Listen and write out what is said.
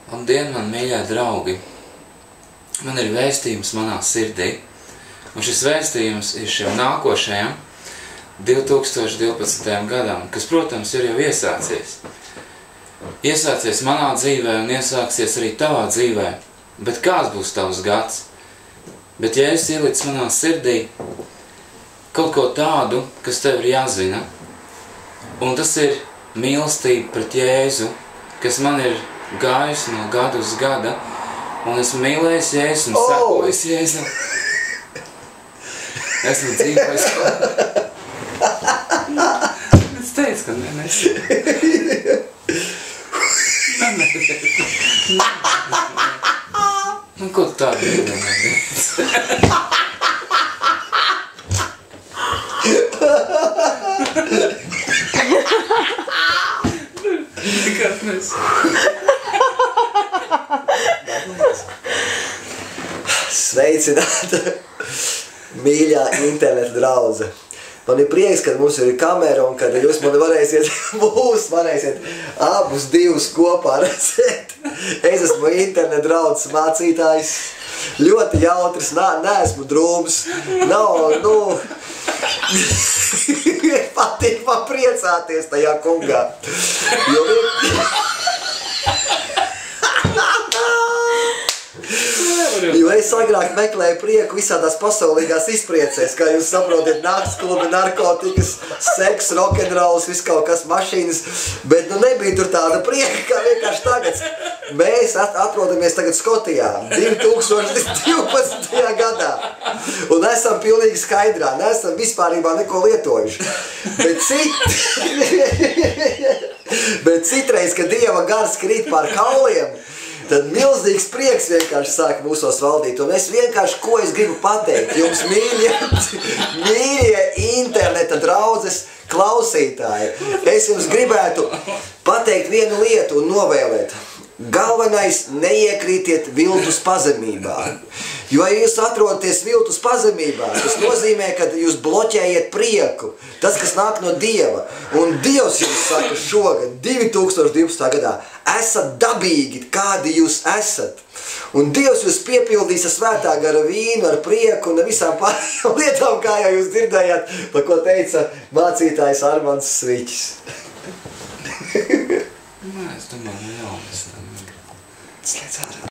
Labdien, man mīļā draugi! Man ir vēstījums manā sirdī, un šis vēstījums ir šiem nākošajam 2012. gadam, kas, protams, ir jau iesācies. Iesācies manā dzīvē un iesāksies arī tavā dzīvē, bet kāds būs tavs gads? Bet ja es ielicu manā sirdī kaut ko tādu, kas tev ir jāzina, un tas ir mīlestība pret Jēzu, kas man ir gājis no gada uz gada, un esmu mīlējis Jēzu un sekojis Jēzu. Esmu dzīvojis. Es teicu, ka nesi. Nu, ko tu tādu nevienā? Nekad nesi. Sveicināta, mīļā interneta draudze. Man ir prieks, ka mums ir kamera un kad jūs mani varēsiet abus divus kopā redzēt. Es esmu interneta draudzes mācītājs, ļoti jautrs, neesmu drūms, patīk man priecāties tajā kungā. Jo es agrāk meklēju prieku visādās pasaulīgās izpriecēs, kā jūs saprotiet, nakts klubi, narkotikas, seks, rokenrolls, viss kaut kas, mašīnas, bet nebija tur tāda prieka, kā vienkārši tagad. Mēs atrodamies tagad Skotijā, 2012. gadā, un esam pilnīgi skaidrā, neesam vispārībā neko lietojuši. Bet citreiz, kad Dieva gars krīt pār kauliem, tad milzīgs prieks vienkārši sāk mūsos valdīt. Un es vienkārši, ko es gribu pateikt jums, mīļie interneta draudzes klausītāji, es jums gribētu pateikt vienu lietu un novēlēt. Galvenais, neiekrītiet viltus pazemībā. Jo, ja jūs atrodaties viltus pazemībā, tas nozīmē, ka jūs bloķējat prieku. Tas, kas nāk no Dieva. Un Dievs jums saka šogad, 2012. gadā, esat dabīgi, kādi jūs esat. Un Dievs jūs piepildīs ar svētā gara vīnu, ar prieku un ar visām pārējām lietām, kā jau jūs dzirdējāt, par ko teica mācītājs Armands Sviķis. Nē, es domāju, jā, es tam. Slēdz ārā.